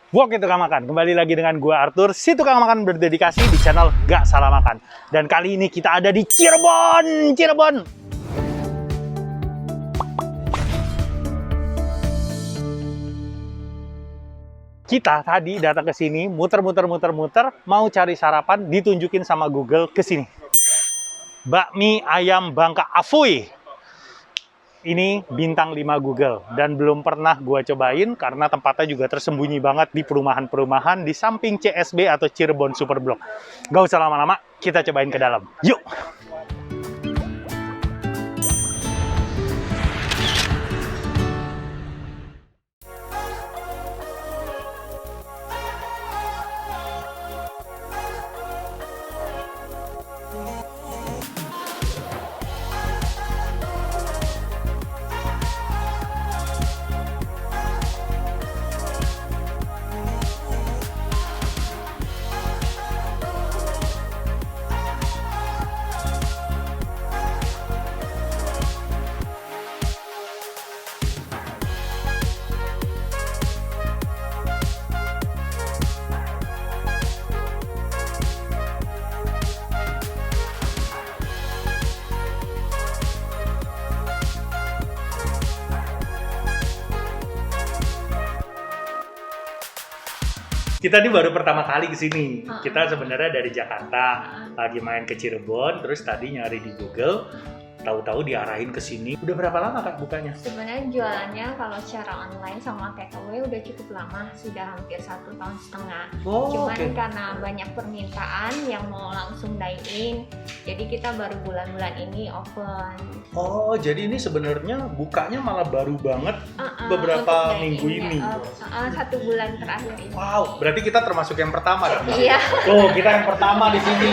Wok itu tukang makan. Kembali lagi dengan gua Arthur, si tukang makan berdedikasi di channel Gak Salah Makan. Dan kali ini kita ada di Cirebon. Kita tadi datang ke sini, muter, mau cari sarapan, ditunjukin sama Google ke sini. Bakmi ayam Bangka Afuy. Ini bintang 5 Google dan belum pernah gua cobain karena tempatnya juga tersembunyi banget di perumahan-perumahan di samping CSB atau Cirebon Superblok. Gak usah lama-lama, kita cobain ke dalam. Yuk! Kita ini baru pertama kali ke sini. Kita sebenarnya dari Jakarta, lagi main ke Cirebon, terus tadi nyari di Google, tahu-tahu diarahin ke sini. Udah berapa lama Kak bukanya? Sebenarnya jualannya kalau secara online sama takeaway udah cukup lama, sudah hampir 1,5 tahun. Cuman karena banyak permintaan yang mau langsung dine-in, jadi kita baru bulan-bulan ini open. Oh, jadi ini sebenarnya bukanya malah baru banget beberapa minggu ini. 1 bulan terakhir ini. Wow, berarti kita termasuk yang pertama dong? Iya. Tuh, kita yang pertama di sini.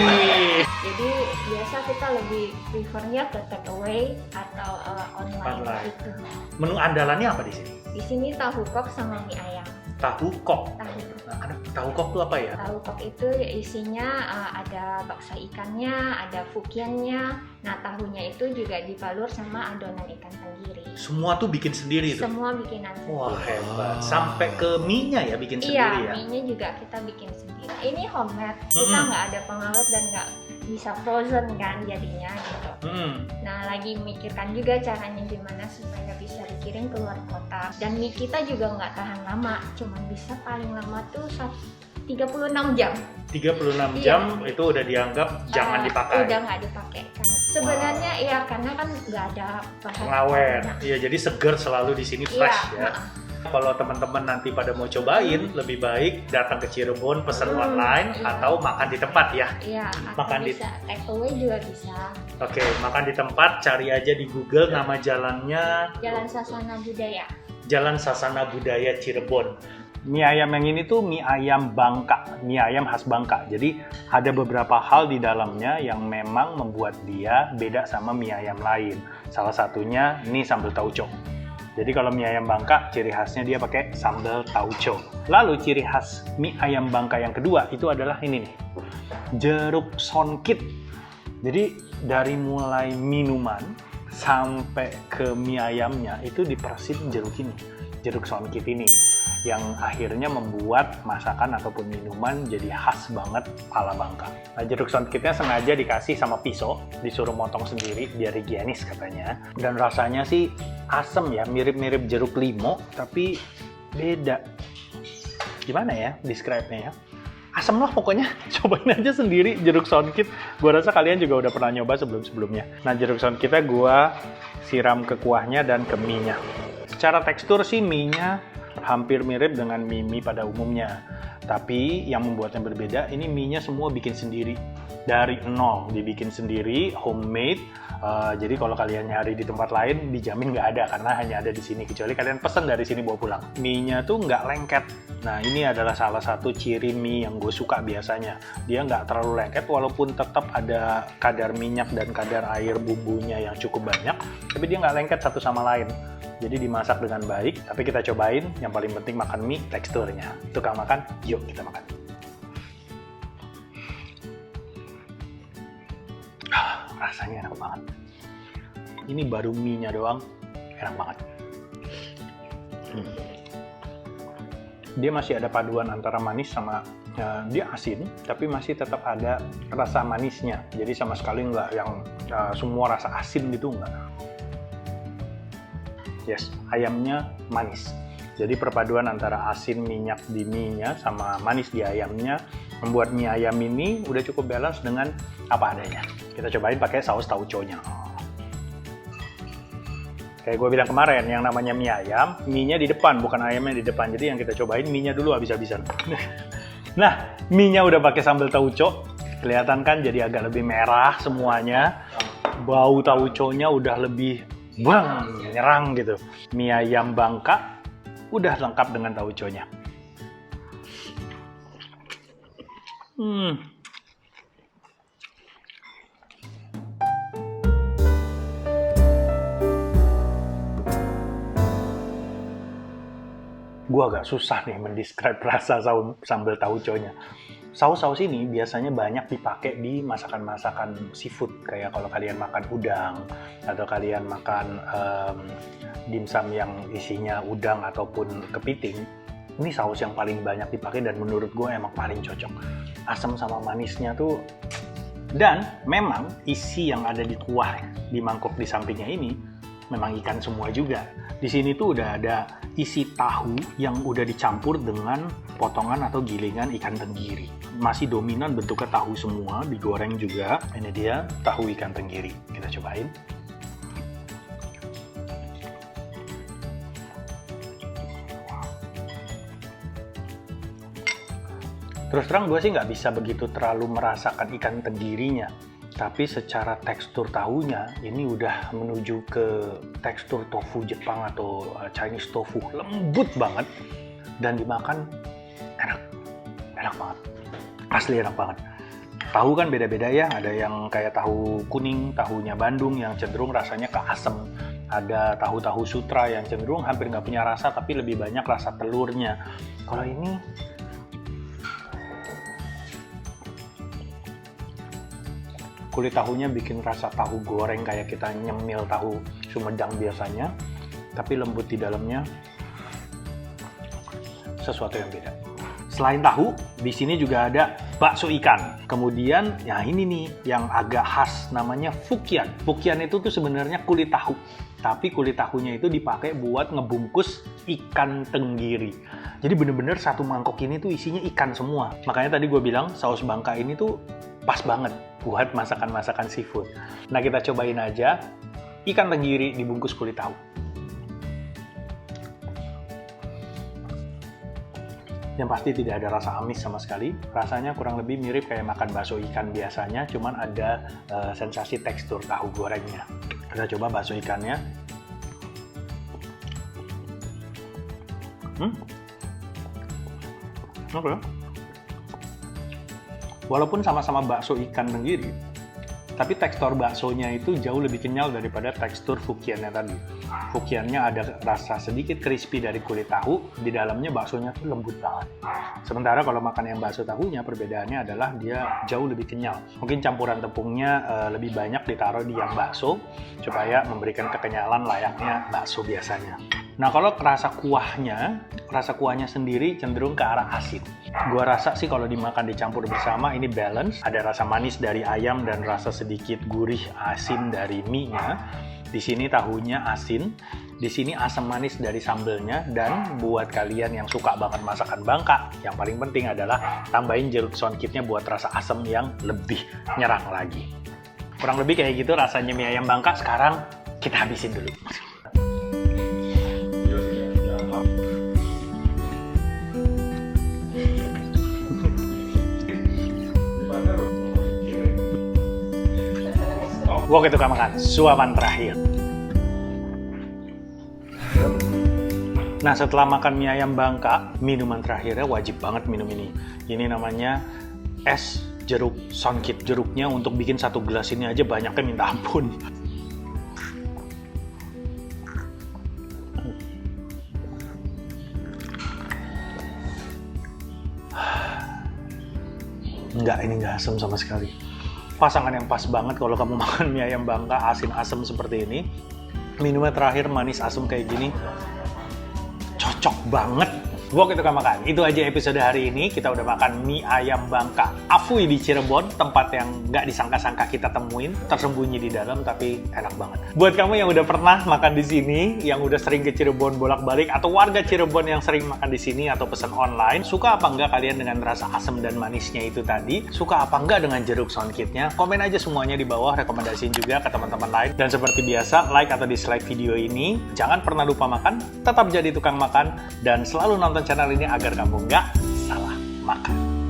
Jadi biasa kita lebih prefernya ke takeaway atau online gitu. Menu andalannya apa di sini? Di sini tahu kok sama mie ayam. Tahu kok. Tahu. Tahu kok itu apa ya? Tahu kok itu isinya ada bakso ikannya, ada fukiannya. Nah, tahunya itu juga dibalur sama adonan ikan tenggiri. Semua tuh bikin sendiri itu? Semua bikinan sendiri. Wah, hebat. Sampai ke mie-nya ya bikin sendiri ya? Iya, mie-nya juga kita bikin sendiri. Ini homemade, kita nggak ada pengawet dan nggak bisa frozen kan jadinya gitu. Nah, lagi mikirkan juga caranya gimana supaya bisa dikirim ke luar kota. Dan mie kita juga nggak tahan lama, cuman bisa paling lama tuh 36 jam. 36 jam itu udah dianggap jangan dipakai. Udah nggak dipakai kan. Sebenarnya ya karena kan nggak ada pengawet. Iya, jadi seger selalu di sini fresh ya. Kalau teman-teman nanti pada mau cobain, lebih baik datang ke Cirebon, pesan online atau makan di tempat ya. Iya, makan bisa take away juga bisa. Oke, makan di tempat, cari aja di Google nama jalannya. Jalan Sasana Budaya. Jalan Sasana Budaya Cirebon. Mie ayam yang ini tuh mie ayam Bangka, mie ayam khas Bangka. Jadi ada beberapa hal di dalamnya yang memang membuat dia beda sama mie ayam lain. Salah satunya ini sambal tauco. Jadi kalau mie ayam Bangka, ciri khasnya dia pakai sambal tauco. Lalu ciri khas mie ayam Bangka yang kedua itu adalah ini nih, jeruk songkit. Jadi dari mulai minuman sampai ke mie ayamnya itu diperesin jeruk ini, jeruk songkit ini. Yang akhirnya membuat masakan ataupun minuman jadi khas banget ala Bangka. Nah, jeruk songkitnya sengaja dikasih sama pisau, disuruh motong sendiri biar higienis katanya. Dan rasanya sih asem ya, mirip-mirip jeruk limo, tapi beda. Gimana ya describe-nya ya? Asem lah pokoknya, cobain aja sendiri jeruk songkit. Gua rasa kalian juga udah pernah nyoba sebelum-sebelumnya. Nah, jeruk songkitnya gua siram ke kuahnya dan ke mie-nya. Secara tekstur sih mie-nya hampir mirip dengan mie pada umumnya. Tapi yang membuatnya berbeda, ini mie-nya semua bikin sendiri. Dari nol, dibikin sendiri, homemade. Jadi kalau kalian nyari di tempat lain, dijamin nggak ada, karena hanya ada di sini. Kecuali kalian pesen dari sini bawa pulang. Mie-nya tuh nggak lengket. Nah, ini adalah salah satu ciri mie yang gue suka biasanya. Dia nggak terlalu lengket, walaupun tetap ada kadar minyak dan kadar air bumbunya yang cukup banyak. Tapi dia nggak lengket satu sama lain. Jadi dimasak dengan baik, tapi kita cobain. Yang paling penting makan mie, teksturnya. Tukang makan, yuk kita makan. Rasanya enak banget. Ini baru mie-nya doang, enak banget. dia masih ada paduan antara manis sama dia asin, tapi masih tetap ada rasa manisnya. Jadi sama sekali nggak yang semua rasa asin gitu, nggak. Yes, ayamnya manis. Jadi perpaduan antara asin minyak di mie-nya sama manis di ayamnya membuat mie ayam ini udah cukup balance dengan apa adanya. Kita cobain pakai saus tauco-nya. Kayak gue bilang kemarin, yang namanya mie ayam, mie-nya di depan, bukan ayamnya di depan. Jadi yang kita cobain mie-nya dulu habis-habisan. Nah, mie-nya udah pakai sambal tauco. Kelihatan kan jadi agak lebih merah semuanya. Bau tauco-nya udah lebih nyerang gitu. Mie ayam Bangka udah lengkap dengan tauco-nya. Gue agak susah nih mendescribe rasa sambal tauco-nya. Saus-saus ini biasanya banyak dipakai di masakan-masakan seafood. Kayak kalau kalian makan udang, atau kalian makan dimsum yang isinya udang ataupun kepiting. Ini saus yang paling banyak dipakai dan menurut gue emang paling cocok. Asam sama manisnya tuh. Dan memang isi yang ada di kuah, di mangkok di sampingnya ini, memang ikan semua juga. Di sini tuh udah ada isi tahu yang udah dicampur dengan potongan atau gilingan ikan tenggiri. Masih dominan bentuknya tahu semua, digoreng juga. Ini dia tahu ikan tenggiri. Kita cobain. Terus terang gue sih nggak bisa begitu terlalu merasakan ikan tenggirinya. Tapi secara tekstur tahunya, ini udah menuju ke tekstur tofu Jepang atau Chinese tofu. Lembut banget. Dan dimakan enak. Enak banget. Asli enak banget. Tahu kan beda-beda ya. Ada yang kayak tahu kuning, tahunya Bandung yang cenderung rasanya ke asem. Ada tahu-tahu sutra yang cenderung hampir nggak punya rasa, tapi lebih banyak rasa telurnya. Kalau ini kulit tahunya bikin rasa tahu goreng kayak kita nyemil tahu Sumedang biasanya, tapi lembut di dalamnya, sesuatu yang beda. Selain tahu, di sini juga ada bakso ikan. Kemudian, ya ini nih yang agak khas, namanya fukian. Fukian itu tuh sebenarnya kulit tahu, tapi kulit tahunya itu dipakai buat ngebungkus ikan tenggiri. Jadi bener-bener satu mangkok ini tuh isinya ikan semua. Makanya tadi gue bilang saus Bangka ini tuh pas banget buat masakan-masakan seafood. Nah, kita cobain aja ikan tenggiri dibungkus kulit tahu. Yang pasti tidak ada rasa amis sama sekali. Rasanya kurang lebih mirip kayak makan bakso ikan biasanya, cuman ada sensasi tekstur tahu gorengnya. Kita coba bakso ikannya. Oke. Walaupun sama-sama bakso ikan tenggiri, tapi tekstur baksonya itu jauh lebih kenyal daripada tekstur fukiannya tadi. Fukiannya ada rasa sedikit crispy dari kulit tahu, di dalamnya baksonya tuh lembut banget. Sementara kalau makan yang bakso tahunya, perbedaannya adalah dia jauh lebih kenyal. Mungkin campuran tepungnya lebih banyak ditaruh di yang bakso, supaya memberikan kekenyalan layaknya bakso biasanya. Nah, kalau rasa kuahnya sendiri cenderung ke arah asin. Gua rasa sih kalau dimakan dicampur bersama ini balance. Ada rasa manis dari ayam dan rasa sedikit gurih asin dari mie-nya. Di sini tahunya asin, di sini asam manis dari sambelnya, dan buat kalian yang suka banget masakan Bangka, yang paling penting adalah tambahin jeruk sonkitnya buat rasa asam yang lebih nyerang lagi. Kurang lebih kayak gitu rasanya mie ayam Bangka. Sekarang kita habisin dulu. Wah, kita makan suapan terakhir. Nah, setelah makan mie ayam Bangka, minuman terakhirnya wajib banget minum ini. Ini namanya es jeruk sonkit. Jeruknya untuk bikin satu gelas ini aja banyaknya minta ampun. Enggak, ini enggak asam sama sekali. Pasangan yang pas banget kalau kamu makan mie ayam Bangka asin-asam seperti ini. Minumnya terakhir manis asam kayak gini, cocok banget Buat tukang makan. Itu aja episode hari ini. Kita udah makan mie ayam Bangka Afui di Cirebon, tempat yang nggak disangka-sangka kita temuin, tersembunyi di dalam tapi enak banget. Buat kamu yang udah pernah makan di sini, yang udah sering ke Cirebon bolak-balik, atau warga Cirebon yang sering makan di sini atau pesan online, suka apa enggak kalian dengan rasa asam dan manisnya itu tadi? Suka apa enggak dengan jeruk soundkitnya? Komen aja semuanya di bawah, rekomendasiin juga ke teman-teman lain. Dan seperti biasa, like atau dislike video ini. Jangan pernah lupa makan, tetap jadi tukang makan, dan selalu nonton channel ini agar kamu nggak salah makan.